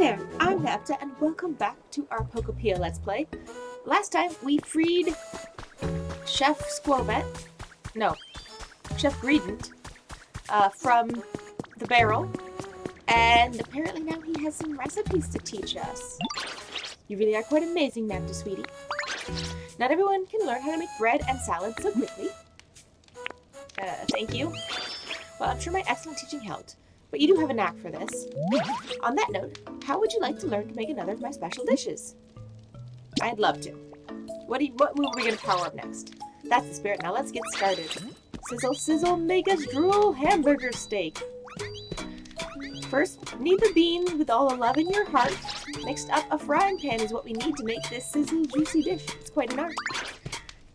there, I'm Napta, and welcome back to our Pokopia Let's Play. Last time, we freed Chef Greedent, from the barrel, and apparently now he has some recipes to teach us. You really are quite amazing, Napta, sweetie. Not everyone can learn how to make bread and salad so quickly. Thank you. Well, I'm sure my excellent teaching helped. But you do have a knack for this. On that note, how would you like to learn to make another of my special dishes? I'd love to. What move are we going to power up next? That's the spirit. Now let's get started. Sizzle, sizzle, make us drool, hamburger steak. First, knead the beans with all the love in your heart. Next up, a frying pan is what we need to make this sizzle, juicy dish. It's quite an art.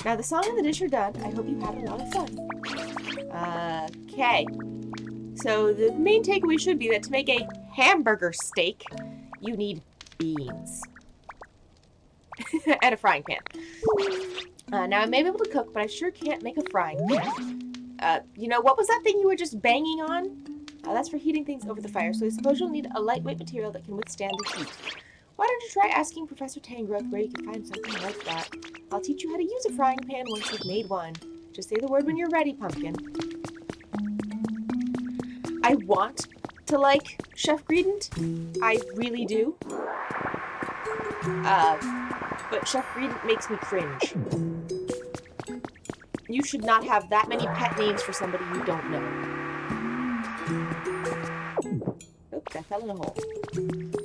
Now the song and the dish are done. I hope you had a lot of fun. Okay. So the main takeaway should be that to make a hamburger steak, you need beans. And a frying pan. Now I may be able to cook, but I sure can't make a frying pan. You know, what was that thing you were just banging on? That's for heating things over the fire, so I suppose you'll need a lightweight material that can withstand the heat. Why don't you try asking Professor Tangrowth where you can find something like that? I'll teach you how to use a frying pan once you've made one. Just say the word when you're ready, Pumpkin. I want to like Chef Greedent. I really do. But Chef Greedent makes me cringe. You should not have that many pet names for somebody you don't know. Oops, I fell in a hole.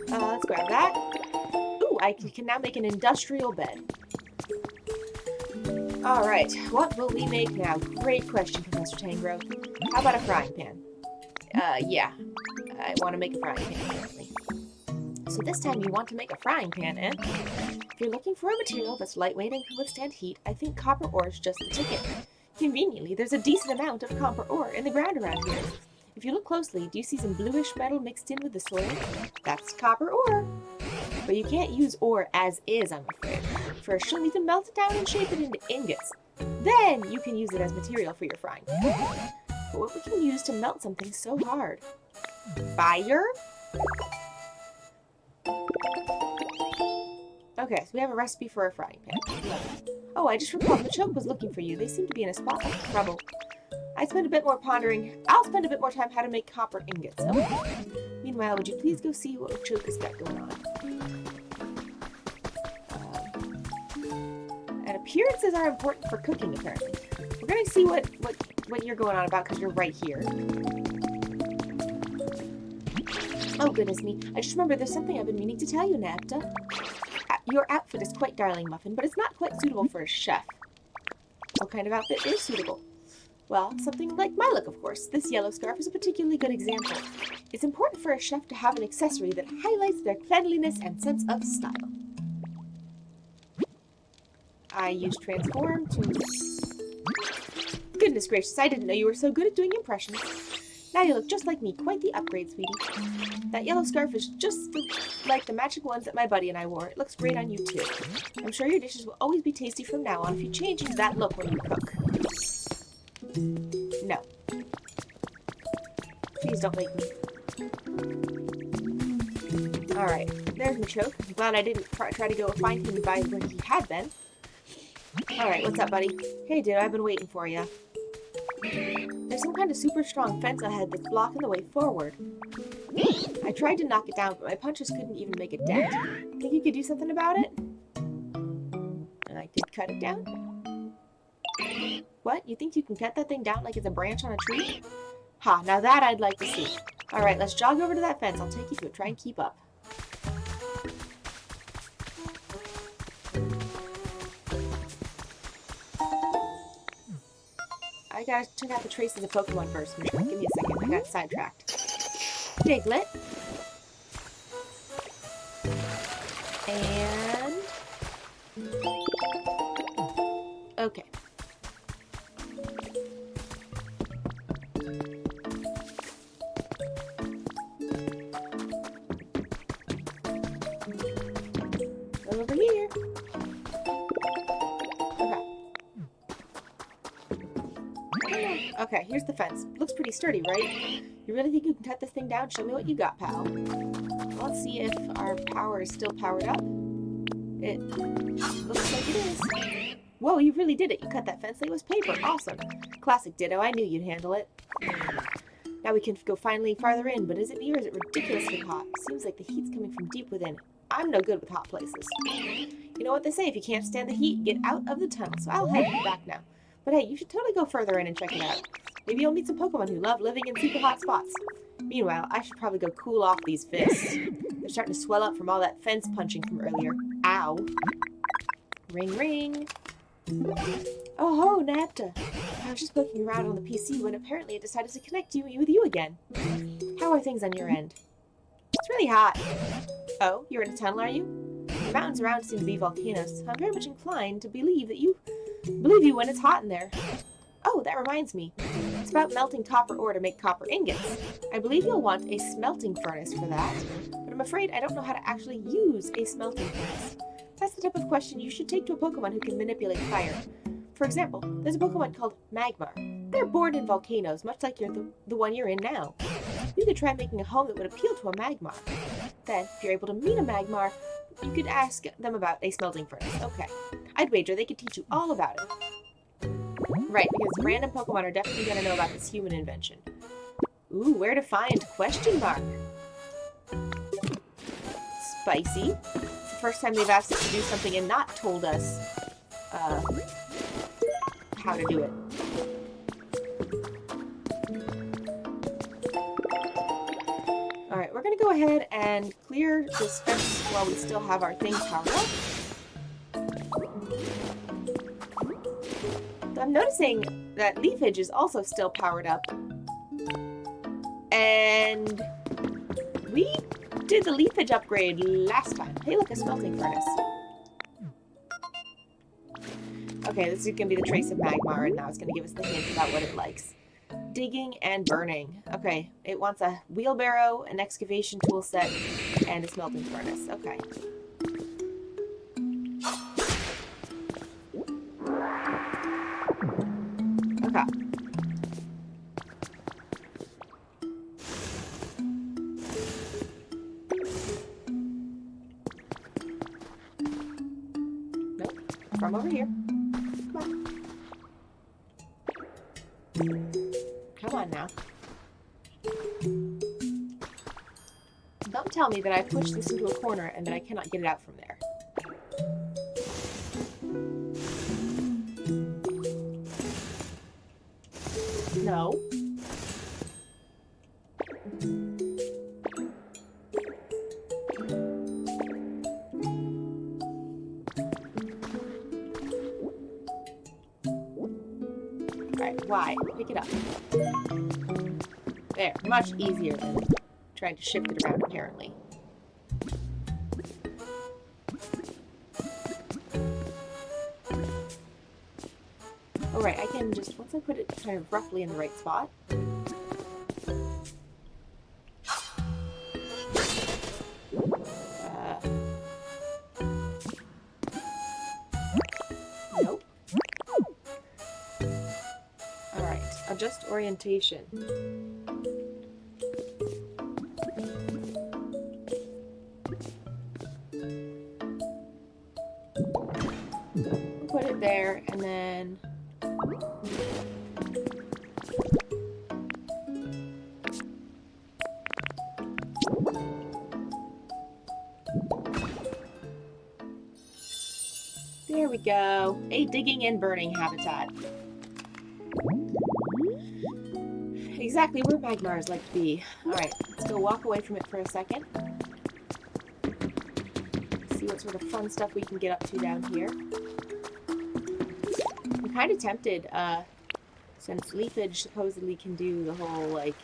Let's grab that. Ooh, I can now make an industrial bed. Alright, what will we make now? Great question, Professor Tangrowth. How about a frying pan? Yeah. I want to make a frying pan, apparently. So this time you want to make a frying pan, eh? If you're looking for a material that's lightweight and can withstand heat, I think copper ore is just the ticket. Conveniently, there's a decent amount of copper ore in the ground around here. If you look closely, do you see some bluish metal mixed in with the soil? That's copper ore. But you can't use ore as is, I'm afraid. First, you'll need to melt it down and shape it into ingots. Then you can use it as material for your frying pan. But what we can use to melt something so hard? Fire? Okay, so we have a recipe for a frying pan. Oh, I just recalled the choke was looking for you. They seem to be in a spot of trouble. I'll spend a bit more time how to make copper ingots. Okay. Meanwhile, would you please go see what Choke has got going on? And appearances are important for cooking, apparently. We're going to see what you're going on about, because you're right here. Oh, goodness me. I just remembered there's something I've been meaning to tell you, Napta. Your outfit is quite darling, Muffin, but it's not quite suitable for a chef. What kind of outfit is suitable? Well, something like my look, of course. This yellow scarf is a particularly good example. It's important for a chef to have an accessory that highlights their cleanliness and sense of style. I use transform to... Goodness gracious, I didn't know you were so good at doing impressions. Now you look just like me. Quite the upgrade, sweetie. That yellow scarf is just like the matching ones that my buddy and I wore. It looks great on you, too. I'm sure your dishes will always be tasty from now on if you change into that look when you cook. No. Please don't make me. Alright, there's my choke. I'm glad I didn't try to go find him by where he had been. Alright, what's up, buddy? Hey, dude, I've been waiting for you. There's some kind of super strong fence ahead that's blocking the way forward. I tried to knock it down, but my punches couldn't even make a dent. Think you could do something about it? And I did cut it down. What? You think you can cut that thing down like it's a branch on a tree? Ha, now that I'd like to see. Alright, let's jog over to that fence. I'll take you to it. Try and keep up. I gotta check out the traces of Pokemon first. Give me a second. I got sidetracked. Diglett. And... okay. Over here. Okay, here's the fence. Looks pretty sturdy, right? You really think you can cut this thing down? Show me what you got, pal. let's see if our power is still powered up. It looks like it is. Whoa, you really did it. You cut that fence like it was paper. Awesome. Classic Ditto. I knew you'd handle it. Now we can go finally farther in, but is it me or is it ridiculously hot? Seems like the heat's coming from deep within. I'm no good with hot places. You know what they say, if you can't stand the heat, get out of the tunnel. So I'll head back now. But hey, you should totally go further in and check it out. Maybe you'll meet some Pokemon who love living in super hot spots. Meanwhile, I should probably go cool off these fists. They're starting to swell up from all that fence punching from earlier. Ow. Ring, ring. Oh ho, Napta. I was just poking around on the PC when apparently it decided to connect with you again. How are things on your end? It's really hot. Oh, you're in a tunnel, are you? The mountains around seem to be volcanoes, so I'm very much inclined to believe you when it's hot in there. Oh, that reminds me. It's about melting copper ore to make copper ingots. I believe you'll want a smelting furnace for that, but I'm afraid I don't know how to actually use a smelting furnace. That's the type of question you should take to a Pokemon who can manipulate fire. For example, there's a Pokemon called Magmar. They're born in volcanoes, much like the one you're in now. You could try making a home that would appeal to a Magmar. Then, if you're able to meet a Magmar, you could ask them about a smelting furnace. Okay. I'd wager they could teach you all about it. Right, because random Pokemon are definitely going to know about this human invention. Ooh, where to find? Question mark. Spicy. It's the first time they've asked us to do something and not told us how to do it. Alright, we're going to go ahead and clear this fence while we still have our things powered up. I'm noticing that leafage is also still powered up. And we did the leafage upgrade last time. Hey, look, a smelting furnace. Okay, this is going to be the trace of Magmar, and now it's going to give us the hint about what it likes. Digging and burning. Okay, it wants a wheelbarrow, an excavation tool set, and a smelting furnace. Okay. Okay. Nope. From over here. Come on now. Don't tell me that I pushed this into a corner and that I cannot get it out from there. No. Alright, why? Pick it up. There, much easier than trying to shift it around, apparently. Alright, I can just, once I put it kind of roughly in the right spot. Nope. Alright, adjust orientation. Put it there, and then there we go. A digging and burning habitat. Exactly where Magmars like to be. Alright, let's go walk away from it for a second. See what sort of fun stuff we can get up to down here. I'm kind of tempted, since leafage supposedly can do the whole, like...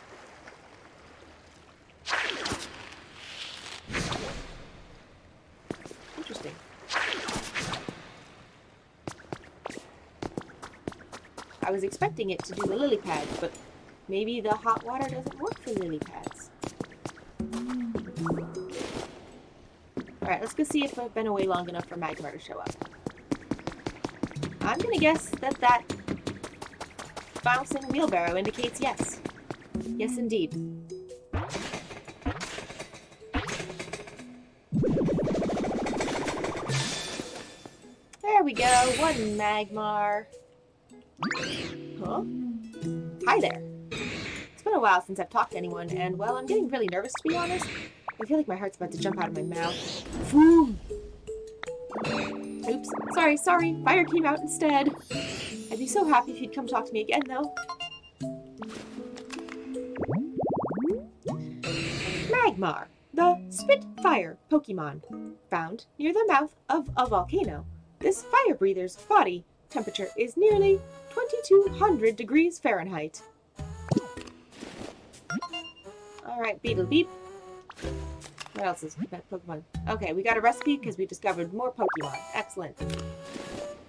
Interesting. I was expecting it to do the lily pads, but maybe the hot water doesn't work for lily pads. Alright, let's go see if I've been away long enough for Magmar to show up. I'm gonna guess that that bouncing wheelbarrow indicates yes. Yes, indeed. we go. One Magmar. Huh? Hi there. It's been a while since I've talked to anyone, and, well, I'm getting really nervous, to be honest. I feel like my heart's about to jump out of my mouth. Boom! Oops. Sorry. Fire came out instead. I'd be so happy if you'd come talk to me again, though. Magmar, the Spitfire Pokemon, found near the mouth of a volcano. This fire breather's body temperature is nearly 2200 degrees Fahrenheit. Alright, Beetle Beep. What else is Pokemon? Okay, we got a recipe because we discovered more Pokemon. Excellent.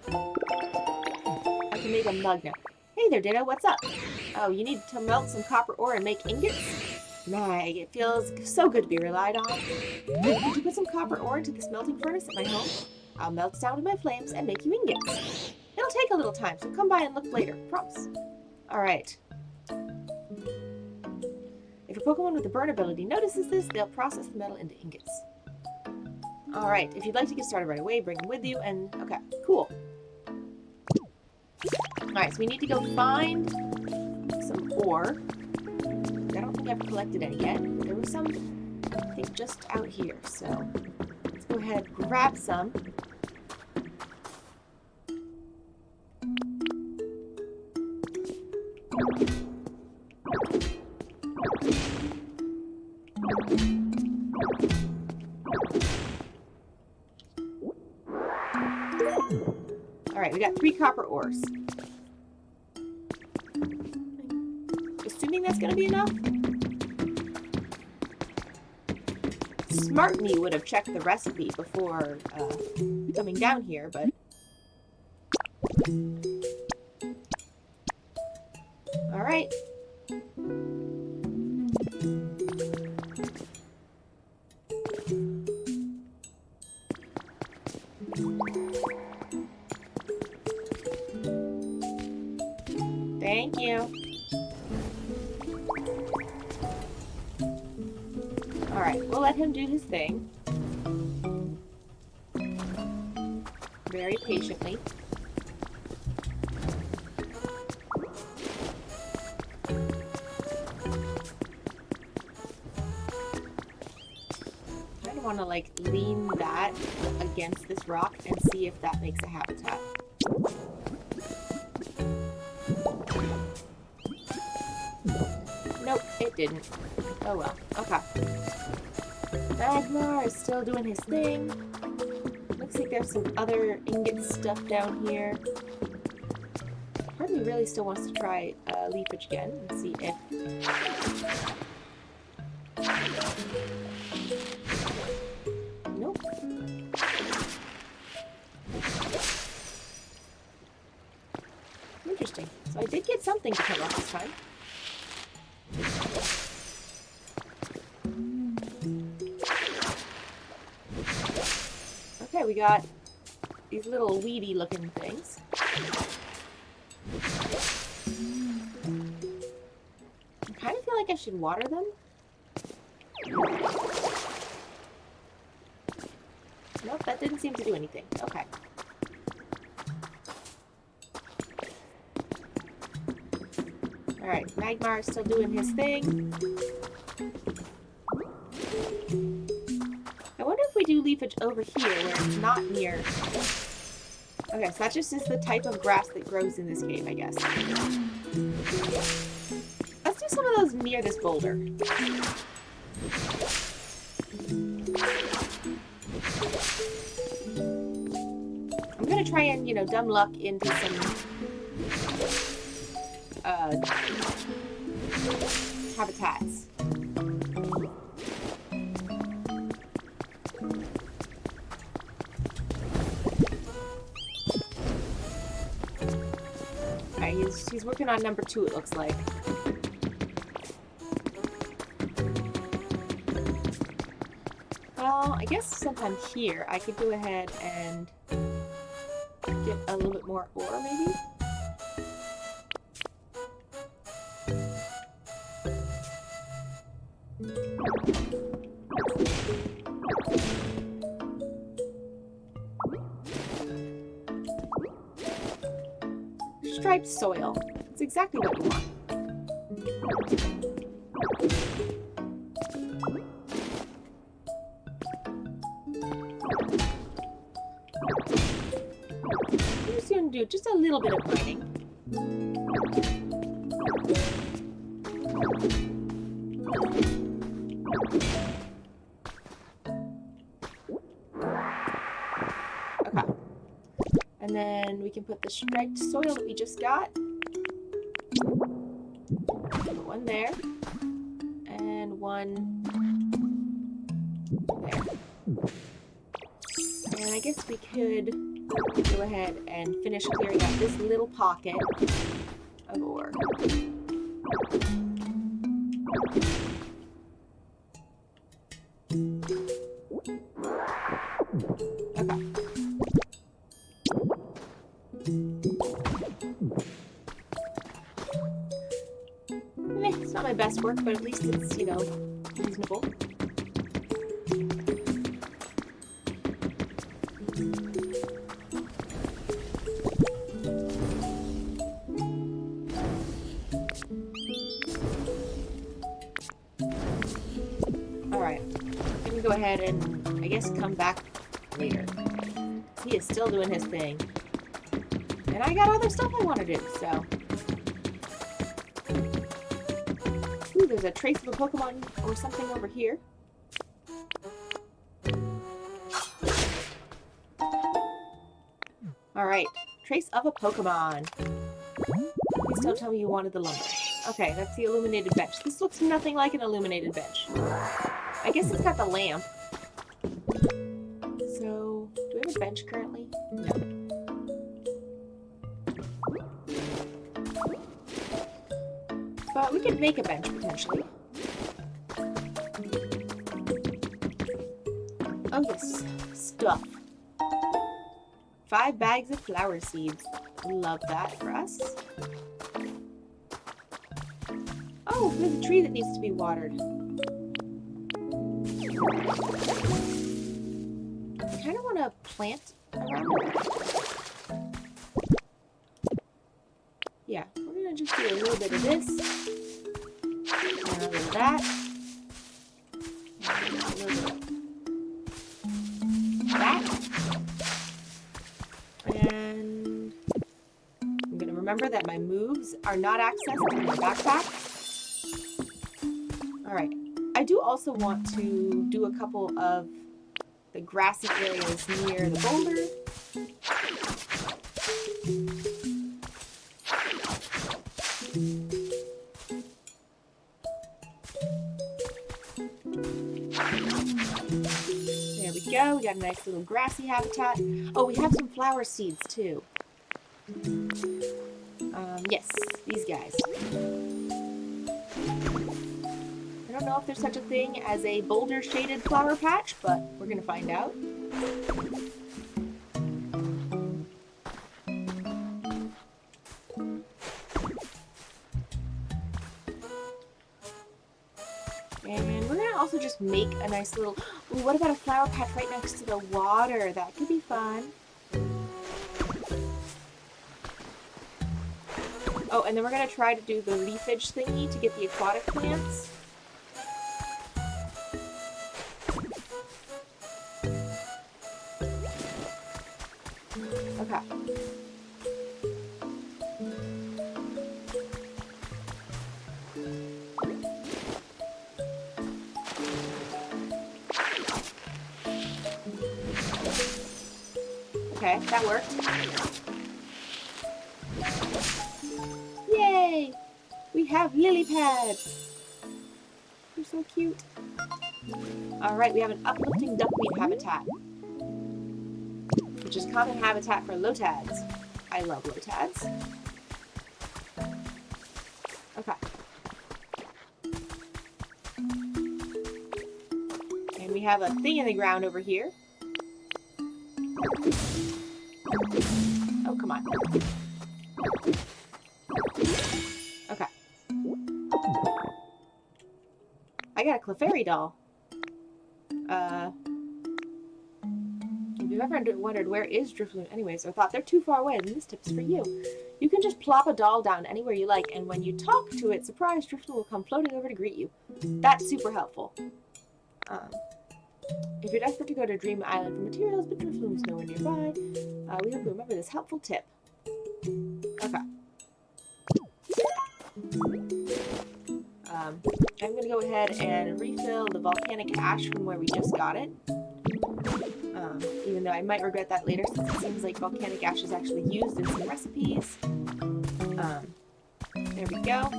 I can make a mug now. Hey there, Ditto, what's up? Oh, you need to melt some copper ore and make ingots? Mag, it feels so good to be relied on. Could you put some copper ore into the smelting furnace at my home? I'll melt it down with my flames and make you ingots. It'll take a little time, so come by and look later. Promise. Alright. If a Pokemon with a burn ability notices this, they'll process the metal into ingots. Alright, if you'd like to get started right away, bring them with you, and... okay, cool. Alright, so we need to go find some ore. I don't think I've collected any yet. There was some, I think, just out here, so... let's go ahead and grab some. Alright, we got 3 copper ores. Assuming that's gonna be enough? Smart me would have checked the recipe before coming down here, but... alright. Thank you. Alright, we'll let him do his thing. Very patiently. I kind of want to, like, lean that against this rock and see if that makes a habitat. Nope, it didn't. Oh well. Okay. Magmar is still doing his thing. Looks like there's some other ingot stuff down here. Part of me really still wants to try leafage again and see if... nope. Interesting. So I did get something to come off this time. Okay, we got these little weedy looking things. I kind of feel like I should water them. Nope, that didn't seem to do anything. Okay. Alright, Magmar is still doing his thing. I wonder if we do leafage over here where it's not near... okay, so that just is the type of grass that grows in this cave, I guess. Let's do some of those near this boulder. I'm gonna try and, you know, dumb luck into some... habitats. Alright, he's working on number 2, it looks like. Well, I guess sometime here I could go ahead and get a little bit more ore, maybe? soil. It's exactly what you want. I'm just going to do just a little bit of mining. Okay. And then we can put the striped soil that we just got. Put one there. And one there. And I guess we could go ahead and finish clearing out this little pocket of ore. Okay. It's not my best work, but at least it's, you know, reasonable. Alright, I'm gonna go ahead and, I guess, come back later. He is still doing his thing. And I got other stuff I want to do, so... Ooh, there's a trace of a Pokemon or something over here. Alright, trace of a Pokemon. Please don't tell me you wanted the lumber. Okay, that's the illuminated bench. This looks nothing like an illuminated bench. I guess it's got the lamp. So, do we have a bench currently? No. But we could make a bench, potentially. Oh yes, stuff. 5 bags of flower seeds. Love that for us. Oh, there's a tree that needs to be watered. I kind of want to plant around it. Yeah, we're going to just do a little bit of this. And a little bit of that. And a little bit of that. And I'm going to remember that my moves are not accessed in my backpack. Alright. I do also want to do a couple of the grassy areas near the boulder. There we go. We got a nice little grassy habitat. Oh, we have some flower seeds too. Yes, these guys. I don't know if there's such a thing as a boulder-shaded flower patch, but we're gonna find out. And we're gonna also just make a nice little... Ooh, what about a flower patch right next to the water? That could be fun. Oh, and then we're gonna try to do the leafage thingy to get the aquatic plants. Okay. Okay, that worked. Yay! We have lily pads! They're so cute. Alright, we have an uplifting duckweed habitat, which is common habitat for lotads. I love lotads. Okay. And we have a thing in the ground over here. Oh, come on. Okay. I got a Clefairy doll. If you've ever wondered where is Drifloon anyways, I thought they're too far away, and this tip's for you. You can just plop a doll down anywhere you like, and when you talk to it, surprise Drifloon will come floating over to greet you. That's super helpful. If you're desperate to go to Dream Island for materials, but Drifloon is nowhere nearby, we hope you remember this helpful tip. Okay. I'm going to go ahead and refill the volcanic ash from where we just got it. Even though I might regret that later, since it seems like volcanic ash is actually used in some recipes. There we go.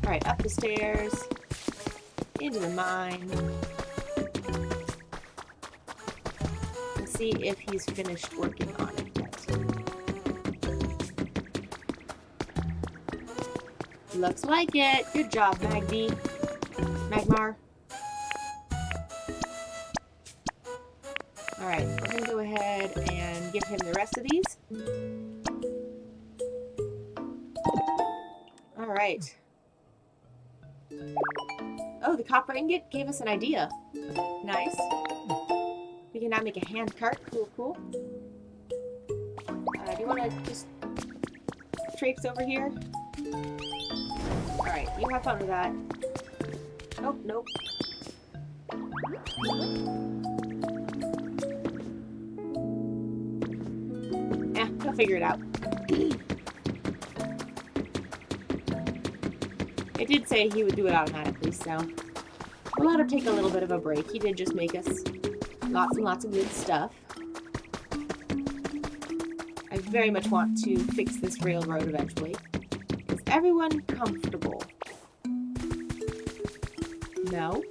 Alright, up the stairs. Into the mine. Let's see if he's finished working on it yet. Looks like it. Good job, Magmar. Alright, we're going to go ahead and give him the rest of these. Alright. Oh, the copper ingot gave us an idea. Nice. We can now make a hand cart. Cool, cool. Do you want to just traipse over here? Alright, you have fun with that. Oh, nope. He'll figure it out. It did say he would do it automatically, so we'll let him take a little bit of a break. He did just make us lots and lots of good stuff. I very much want to fix this railroad eventually. Is everyone comfortable? No?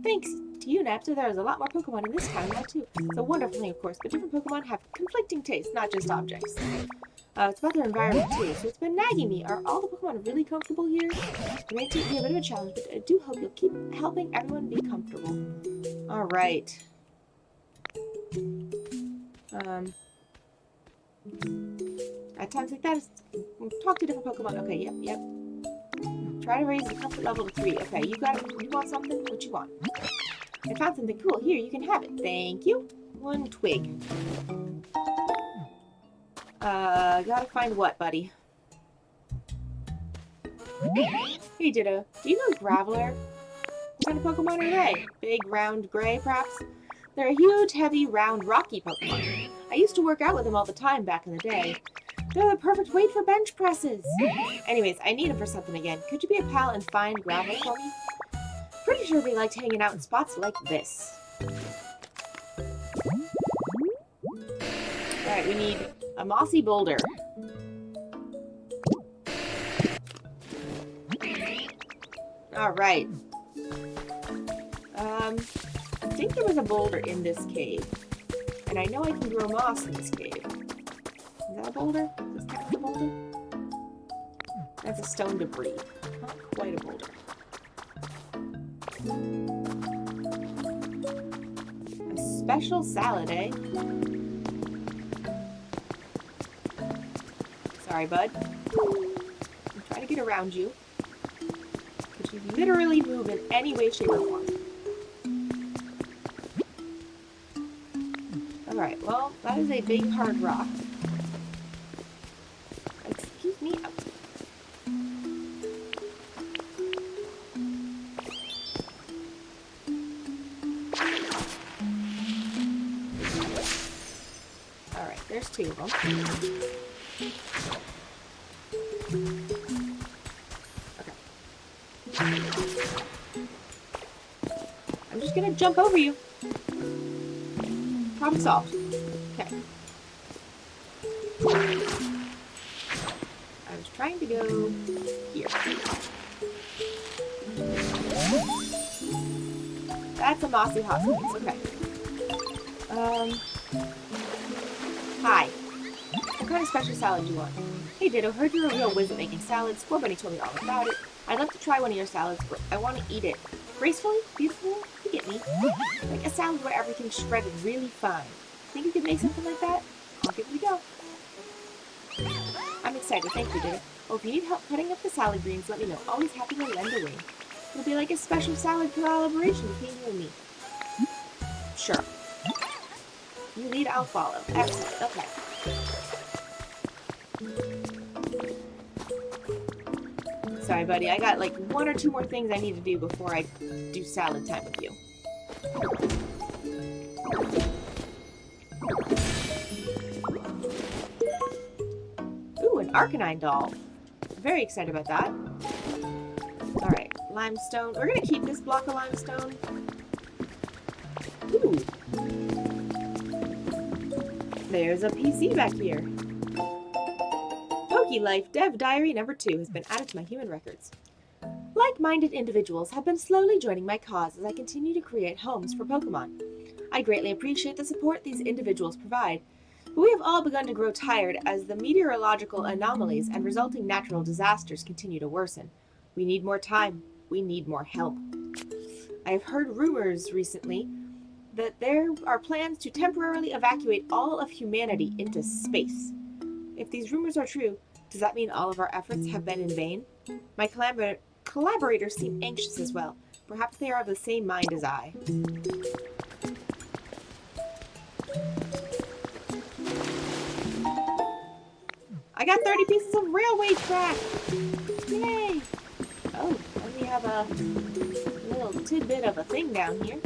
Thanks to you, Napster, there is a lot more Pokemon in this town now, too. It's a wonderful thing, of course, but different Pokemon have conflicting tastes, not just objects. It's about their environment, too, so it's been nagging me. Are all the Pokemon really comfortable here? It may take me a bit of a challenge, but I do hope you'll keep helping everyone be comfortable. Alright. At times like that, talk to different Pokemon. Okay, yep. Try to raise the comfort level to 3. Okay, you got it. You want something? What you want? I found something cool. Here, you can have it. Thank you. 1 twig. Gotta find what, buddy? Hey, Ditto. Do you know Graveler? What kind of Pokemon are they? Big, round, gray, perhaps? They're a huge, heavy, round, rocky Pokemon. I used to work out with them all the time back in the day. They're the perfect weight for bench presses. Anyways, I need them for something again. Could you be a pal and find Graveler for me? Pretty sure they liked hanging out in spots like this. Alright, we need a mossy boulder. Alright. I think there was a boulder in this cave. And I know I can grow moss in this cave. Is that a boulder? Is this kind of a boulder? That's a stone debris. Not quite a boulder. A special salad, eh? Sorry, bud. I'm trying to get around you. Could you literally move in any way, shape, or form? Alright, well, that is a big hard rock. Excuse me. Alright, there's 2 of them. Okay. I'm just gonna jump over you. Problem solved. Okay. I was trying to go here. That's a mossy hot springs. Okay. Hi. What kind of special salad do you want? Hey Ditto, heard you're a real whiz at making salads. Squirrel told me all about it. I'd love to try one of your salads, but I want to eat it gracefully, beautifully. You get me. Like a salad where everything's shredded really fine. Think you could make something like that? I'll give it a go. I'm excited. Thank you, Ditto. Oh, if you need help cutting up the salad greens, let me know. Always happy to lend a wing. It'll be like a special salad collaboration between you and me. Sure. You lead, I'll follow. Excellent. Okay. Sorry, buddy. I got like 1 or 2 more things I need to do before I do salad time with you. Ooh, an Arcanine doll. Very excited about that. Alright, limestone. We're gonna keep this block of limestone. Ooh. There's a PC back here. Life Dev Diary number 2 has been added to my human records. Like-minded individuals have been slowly joining my cause as I continue to create homes for Pokemon. I greatly appreciate the support these individuals provide, but we have all begun to grow tired as the meteorological anomalies and resulting natural disasters continue to worsen. We need more time. We need more help. I have heard rumors recently that there are plans to temporarily evacuate all of humanity into space. If these rumors are true, does that mean all of our efforts have been in vain? My collaborators seem anxious as well. Perhaps they are of the same mind as I. I got 30 pieces of railway track! Yay! Oh, and we have a little tidbit of a thing down here.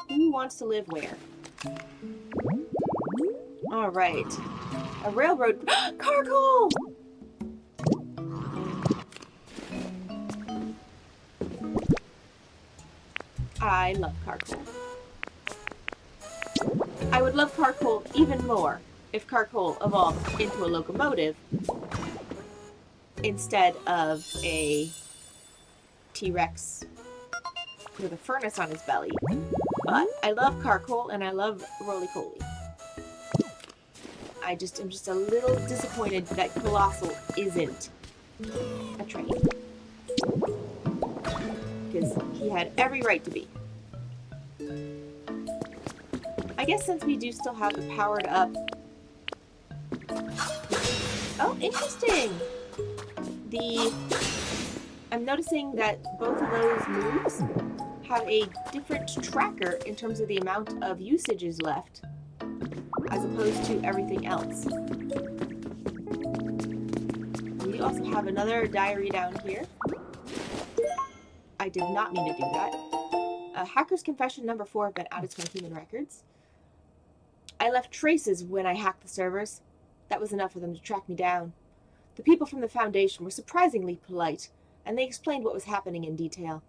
Who wants to live where? Alright. A railroad. Carcoal! I love Carcoal. I would love Carcoal even more if Carcoal evolved into a locomotive instead of a T-Rex with a furnace on his belly. But I love Carcoal and I love Roly-Poly. I'm just a little disappointed that Colossal isn't a train. Because he had every right to be. I guess since we do still have the powered up... Oh, interesting! I'm noticing that both of those moves have a different tracker in terms of the amount of usages left, as opposed to everything else. We also have another diary down here. I did not mean to do that. Hacker's Confession number 4 have been added to my human records. I left traces when I hacked the servers. That was enough for them to track me down. The people from the Foundation were surprisingly polite, and they explained what was happening in detail.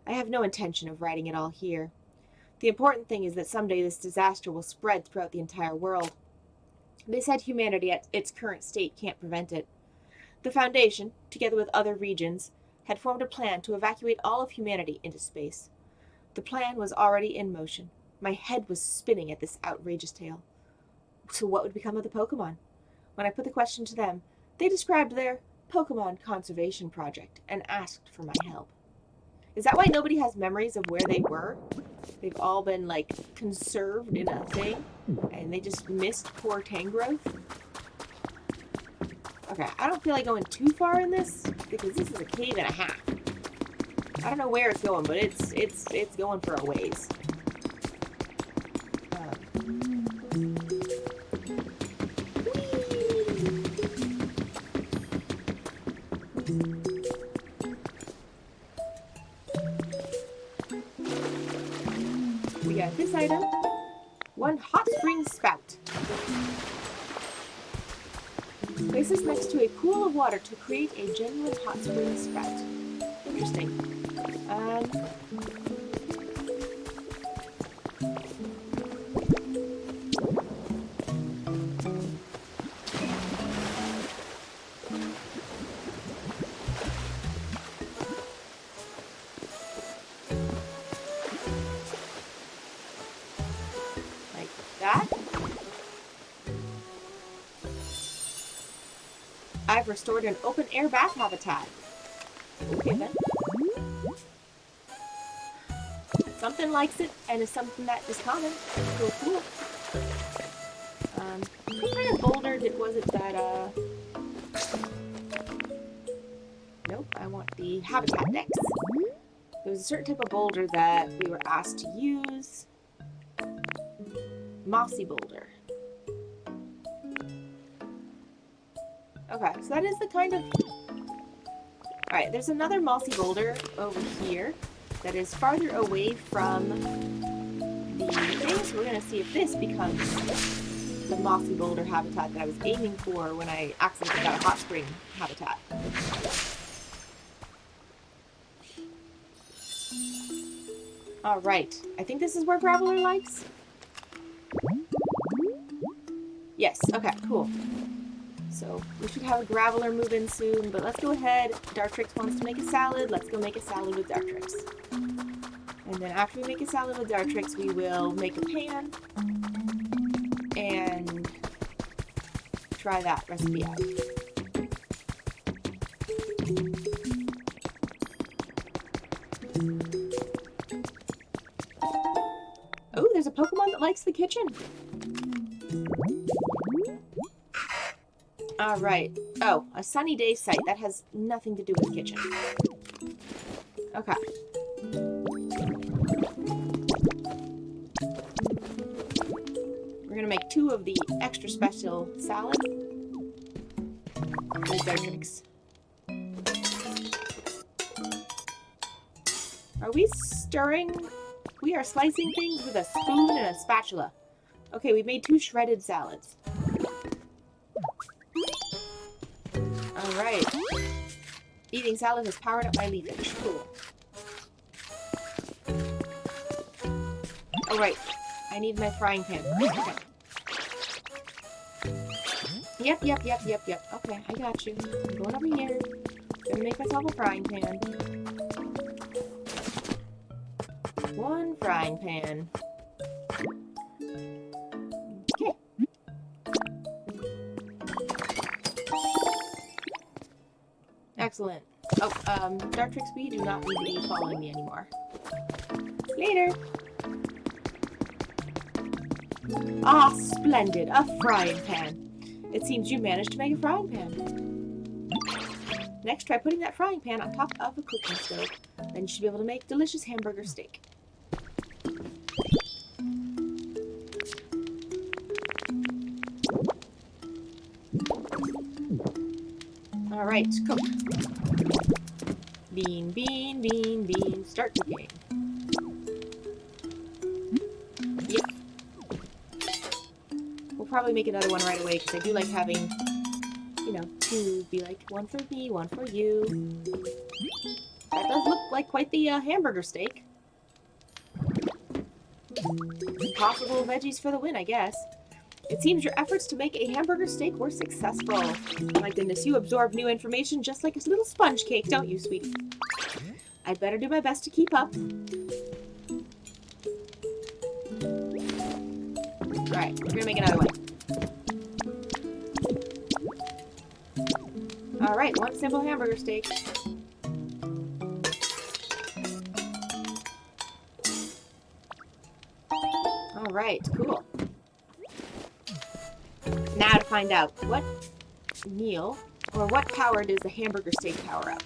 I have no intention of writing it all here. The important thing is that someday this disaster will spread throughout the entire world. They said humanity at its current state can't prevent it. The Foundation, together with other regions, had formed a plan to evacuate all of humanity into space. The plan was already in motion. My head was spinning at this outrageous tale. So what would become of the Pokemon? When I put the question to them, they described their Pokemon conservation project and asked for my help. Is that why nobody has memories of where they were? They've all been, like, conserved in a thing, and they just missed poor Tangrowth? Okay, I don't feel like going too far in this, because this is a cave and a half. I don't know where it's going, but it's going for a ways. We got this item. 1 hot spring spout. Place this next to a pool of water to create a genuine hot spring spout. Interesting. Like that. I've restored an open-air bath habitat. Okay, then. Something likes it, and it's something that is common. So cool. What kind of boulder was it that, Nope, I want the habitat decks. There was a certain type of boulder that we were asked to use. Mossy boulder. Okay, so that is the kind of... Alright, there's another mossy boulder over here that is farther away from the thing, so we're going to see if this becomes the mossy boulder habitat that I was aiming for when I accidentally got a hot spring habitat. Alright, I think this is where Graveler likes. Yes, okay, cool. So we should have a Graveler move in soon, but let's go ahead. Dartrix wants to make a salad. Let's go make a salad with Dartrix. And then after we make a salad with Dartrix, we will make a pan and try that recipe out. Oh, there's a Pokemon that likes the kitchen. Alright. Oh, a sunny day site. That has nothing to do with the kitchen. Okay. We're gonna make 2 of the extra special salad with Dartrix. Are we stirring? We are slicing things with a spoon and a spatula. Okay, we've made 2 shredded salads. Alright. Eating salad has powered up my leafage. Cool. Oh, right. I need my frying pan. Okay. Yep. Okay, I got you. I'm going over here. Gonna make myself a frying pan. 1 frying pan. Okay. Excellent. Oh, Dartrix, we do not need to be following me anymore. Later! Ah, splendid! A frying pan! It seems you managed to make a frying pan. Next, try putting that frying pan on top of a cooking stove. Then you should be able to make delicious hamburger steak. Alright, cook. Bean, start cooking. Yep. We'll probably make another one right away, because I do like having, you know, 2 be like, 1 for me, 1 for you. That does look like quite the hamburger steak. Impossible veggies for the win, I guess. It seems your efforts to make a hamburger steak were successful. My goodness, you absorb new information just like a little sponge cake, don't you, sweetie? I'd better do my best to keep up. Alright, we're gonna make another one. Alright, 1 simple hamburger steak. Alright, cool. Now to find out what meal or what power does the hamburger steak power up.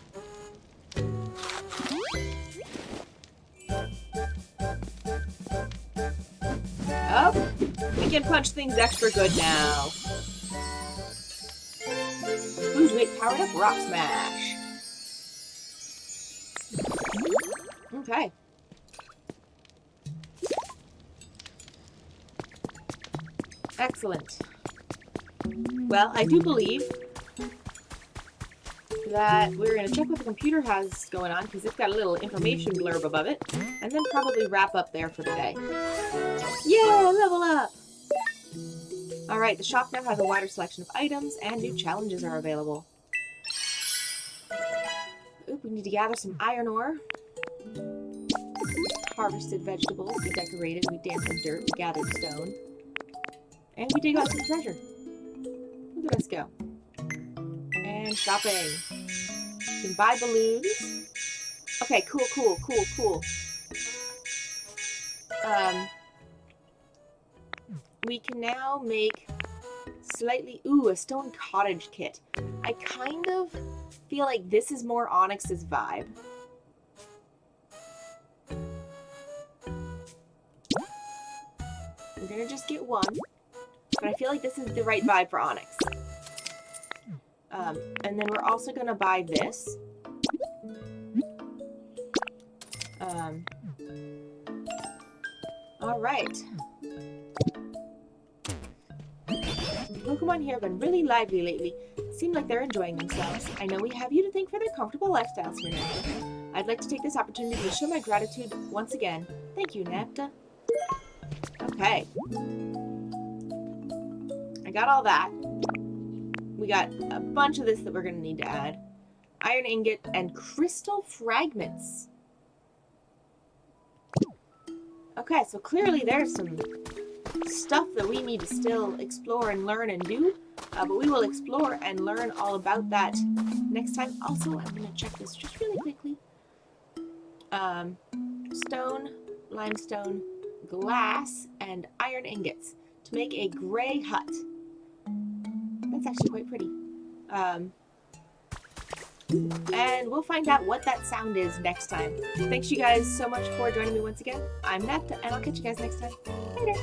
Oh, we can punch things extra good now. Food weight powered up rock smash. Okay. Excellent. Well, I do believe that we're going to check what the computer has going on, because it's got a little information blurb above it, and then probably wrap up there for today. Yeah, level up! Alright, the shop now has a wider selection of items, and new challenges are available. Oop, we need to gather some iron ore. Harvested vegetables, we decorated, we dampened dirt, we gathered stone. And we dig out some treasure. Look at us go. And shopping. You can buy balloons. Okay, cool. We can now make slightly... Ooh, a stone cottage kit. I kind of feel like this is more Onyx's vibe. We're gonna just get one. But I feel like this is the right vibe for Onyx. And then we're also gonna buy this. Alright. Pokemon here have been really lively lately. Seem like they're enjoying themselves. I know we have you to thank for their comfortable lifestyles here, Nepta. I'd like to take this opportunity to show my gratitude once again. Thank you, Nepta. Okay. I got all that. We got a bunch of this that we're going to need to add. Iron ingot and crystal fragments. Okay, so clearly there's some stuff that we need to still explore and learn and do. But we will explore and learn all about that next time. Also, I'm going to check this just really quickly. Stone, limestone, glass, and iron ingots to make a gray hut. That's actually quite pretty. And we'll find out what that sound is next time. Thanks you guys so much for joining me once again. I'm Nepta, and I'll catch you guys next time. Later!